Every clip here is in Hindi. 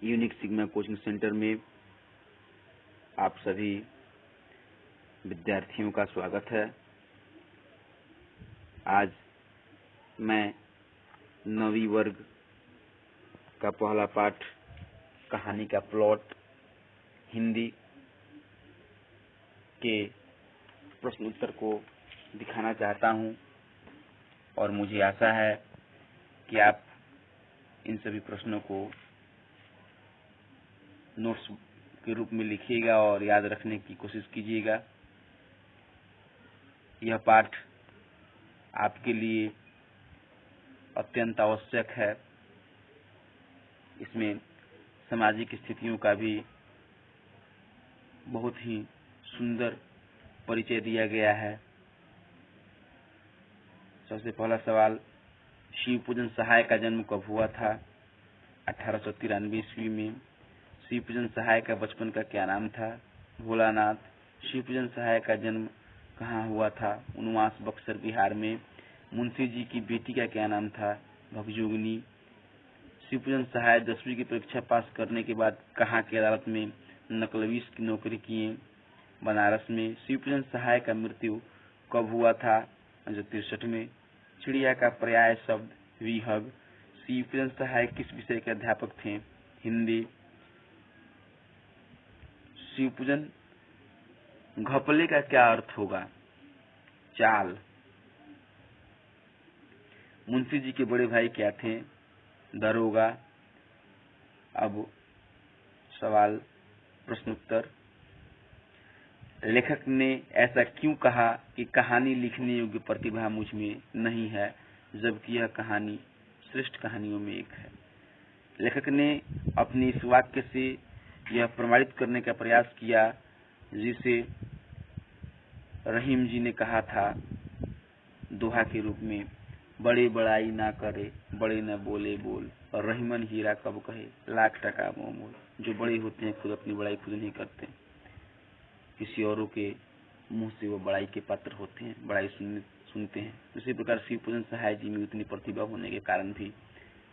यूनिक सिग्मा कोचिंग सेंटर में आप सभी विद्यार्थियों का स्वागत है। आज मैं 9वीं वर्ग का पहला पाठ कहानी का प्लॉट हिंदी के प्रश्न उत्तर को दिखाना चाहता हूं और मुझे आशा है कि आप इन सभी प्रश्नों को नोट्स के रूप में लिखिएगा और याद रखने की कोशिश कीजिएगा। यह पाठ आपके लिए अत्यंत आवश्यक है। इसमें सामाजिक स्थितियों का भी बहुत ही सुंदर परिचय दिया गया है। सबसे पहला सवाल, शिव पूजन सहाय का जन्म कब हुआ था? 1893 ईस्वी में। शिव पूजन सहाय का बचपन का क्या नाम था? भोलानाथ। शिव पूजन सहाय का जन्म कहाँ हुआ था? उनवास बक्सर बिहार में। मुंशी जी की बेटी का क्या नाम था? भगजोगनी। शिव पूजन सहाय 10वीं की परीक्षा पास करने के बाद कहाँ की अदालत में नकलवीस की नौकरी किए? बनारस में। शिव पूजन सहाय का मृत्यु कब हुआ था? 1963 में। चिड़िया का पर्याय शब्द विहग। शिव पूजन सहाय किस विषय के अध्यापक थे? हिंदी। शिव पूजन घपले का क्या अर्थ होगा? चाल। मुंशी जी के बड़े भाई क्या थे? दरोगा। अब सवाल प्रश्न उत्तर। लेखक ने ऐसा क्यों कहा कि कहानी लिखने योग्य प्रतिभा मुझ में नहीं है, जबकि यह कहानी श्रेष्ठ कहानियों में एक है? लेखक ने अपने इस वाक्य से यह प्रमाणित करने का प्रयास किया जिसे रहीम जी ने कहा था दोहा के रूप में, बड़े बड़ाई ना करे, बड़े न बोले बोल, और रहीमन हीरा कब कहे, लाख टका मोल। जो बड़े होते हैं खुद अपनी बड़ाई खुद नहीं करते, किसी औरों के मुंह से वो बड़ाई के पात्र होते हैं, बड़ाई सुनते हैं। उसी प्रकार शिव पूजन सहाय जी में उतनी प्रतिभा होने के कारण भी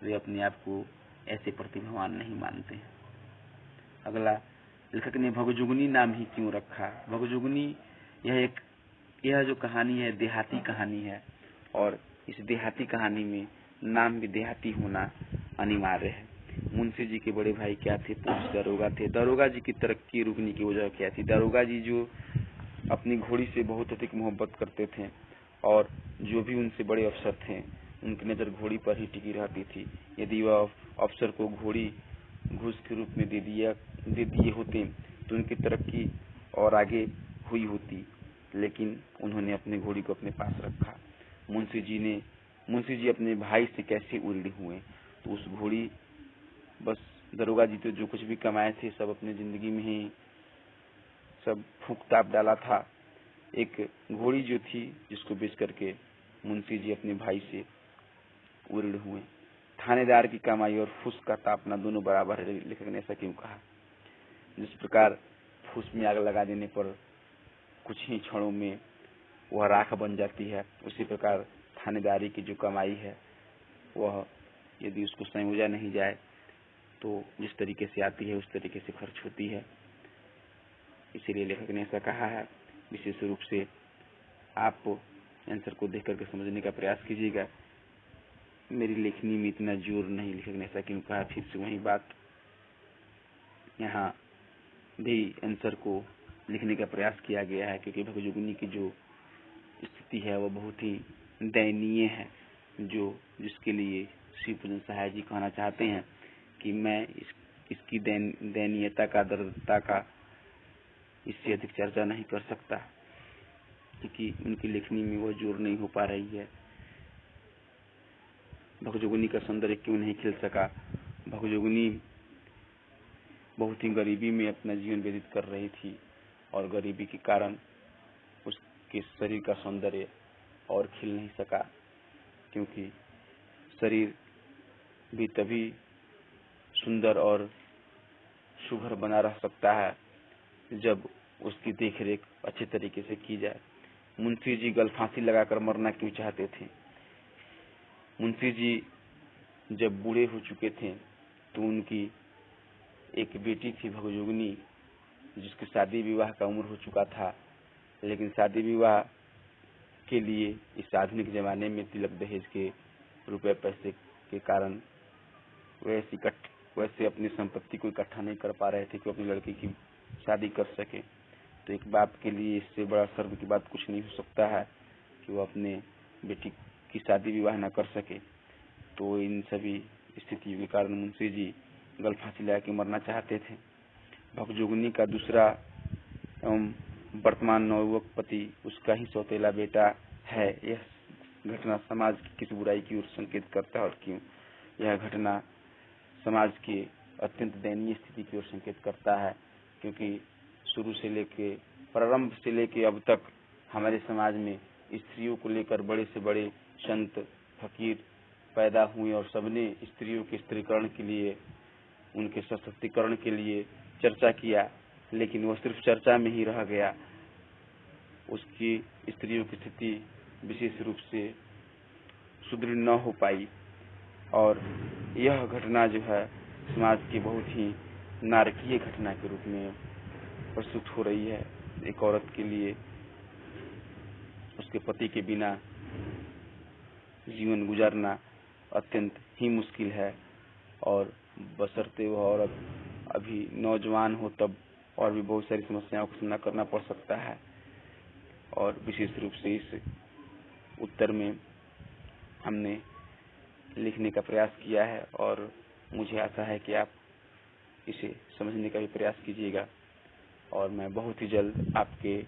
वे अपने आप को ऐसे प्रतिभावान नहीं मानते हैं। अगला, लेखक ने भगजुगनी नाम ही क्यों रखा? भगजुगनी यह जो कहानी है देहाती कहानी है और इस देहाती कहानी में नाम भी देहाती होना अनिवार्य है। मुंशी जी के बड़े भाई क्या थे? पुलिस दरोगा थे। दरोगा जी की तरक्की रुकने की वजह क्या थी? दरोगा जी जो अपनी घोड़ी से बहुत अधिक मोहब्बत करते थे और जो भी उनसे बड़े अफसर थे उनकी नजर घोड़ी पर ही टिकी रहती थी। यदि वह अफसर को घोड़ी घूस के रूप में दे दिए होते तो उनकी तरक्की और आगे हुई होती, लेकिन उन्होंने अपने घोड़ी को अपने पास रखा। मुंशी जी अपने भाई से कैसे उड़ी हुए? तो उस घोड़ी, बस दरोगा जी तो जो कुछ भी कमाए थे सब अपनी जिंदगी में ही सब फूंक ताप डाला था। एक घोड़ी जो थी जिसको बेच करके मुंशी जी अपने भाई से उड़ हुए। थानेदार की कमाई और फूस का तापना दोनों बराबर है, लेखक ने ऐसा क्यों कहा? जिस प्रकार फूस में आग लगा देने पर कुछ ही क्षणों में वह राख बन जाती है, उसी प्रकार थानेदारी की जो कमाई है वह यदि उसको संयोजा नहीं जाए तो जिस तरीके से आती है उस तरीके से खर्च होती है। इसीलिए लेखक ने ऐसा कहा है। विशेष रूप से आप आंसर को देख करके समझने का प्रयास कीजिएगा। मेरी लेखनी में इतना जोर नहीं, लेखक ने ऐसा क्यों कहा? फिर से वही बात, यहाँ भी आंसर को लिखने का प्रयास किया गया है क्योंकि भगजुगनी की जो स्थिति है वह बहुत ही दयनीय है, जिसके लिए शिव पूजन सहाय जी कहना चाहते हैं कि मैं इसकी दयनीयता का, दर्दता का इससे अधिक चर्चा नहीं कर सकता क्योंकि उनकी लेखनी में वह जोर नहीं हो पा रही है। भगजुगनी का सौंदर्य क्यों नहीं खिल सका? भगजुगनी बहुत ही गरीबी में अपना जीवन व्यतीत कर रही थी और गरीबी के कारण उसके शरीर का सौंदर्य और खिल नहीं सका, क्योंकि शरीर भी तभी सुंदर और सुघर बना रह सकता है जब उसकी देखरेख अच्छे तरीके से की जाए। मुंशी जी गलफांसी लगाकर मरना क्यों चाहते थे? मुंशी जी जब बूढ़े हो चुके थे तो उनकी एक बेटी थी भगजोगनी, जिसकी शादी विवाह का उम्र हो चुका था, लेकिन शादी विवाह के लिए इस आधुनिक जमाने में तिलक दहेज के रुपए पैसे के कारण वैसे अपनी संपत्ति को इकट्ठा नहीं कर पा रहे थे कि अपनी लड़की की शादी कर सके। तो एक बाप के लिए इससे बड़ा शर्म की बात कुछ नहीं हो सकता है कि वो अपने बेटी की शादी विवाह न कर सके। तो इन सभी स्थितियों के कारण मुंशी जी गल फांसी लगा के मरना चाहते थे। भगजोगनी का दूसरा एवं वर्तमान नवयुवक पति उसका ही सौतेला बेटा है। यह घटना समाज की किस बुराई की ओर संकेत करता है और क्यों यह घटना समाज की अत्यंत दयनीय स्थिति की ओर संकेत करता है, क्योंकि शुरू से लेके प्रारंभ से लेके अब तक हमारे समाज में स्त्रियों को लेकर बड़े से बड़े संत फकीर पैदा हुए और सबने स्त्रियों के स्त्रीकरण के लिए, उनके सशक्तिकरण के लिए चर्चा किया, लेकिन वह सिर्फ चर्चा में ही रह गया। उसकी स्त्रियों की स्थिति विशेष रूप से सुदृढ़ न हो पाई और यह घटना जो है समाज की बहुत ही नारकीय घटना के रूप में प्रस्तुत हो रही है। एक औरत के लिए उसके पति के बिना जीवन गुजारना अत्यंत ही मुश्किल है और बशर्ते वह औरत अभी नौजवान हो तब और भी बहुत सारी समस्याओं का सामना करना पड़ सकता है। और विशेष रूप से इस उत्तर में हमने लिखने का प्रयास किया है और मुझे आशा है कि आप इसे समझने का भी प्रयास कीजिएगा और मैं बहुत ही जल्द आपके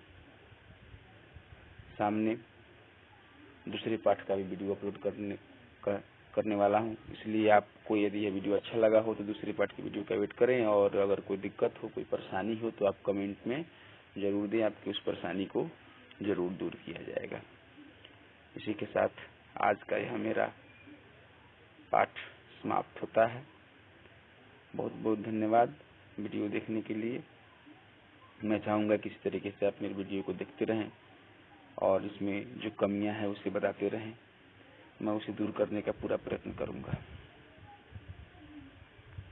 सामने दूसरे पाठ का भी वीडियो अपलोड करने वाला हूं। इसलिए आपको यदि यह वीडियो अच्छा लगा हो तो दूसरे पाठ की वीडियो का वेट करें और अगर कोई दिक्कत हो, कोई परेशानी हो तो आप कमेंट में जरूर दें, आपकी उस परेशानी को जरूर दूर किया जाएगा। इसी के साथ आज का यह मेरा पाठ समाप्त होता है। बहुत बहुत धन्यवाद वीडियो देखने के लिए। मैं चाहूँगा कि इस तरीके से आप मेरे वीडियो को देखते रहें और इसमें जो कमियां हैं उसे बताते रहें, मैं उसे दूर करने का पूरा प्रयत्न करूँगा।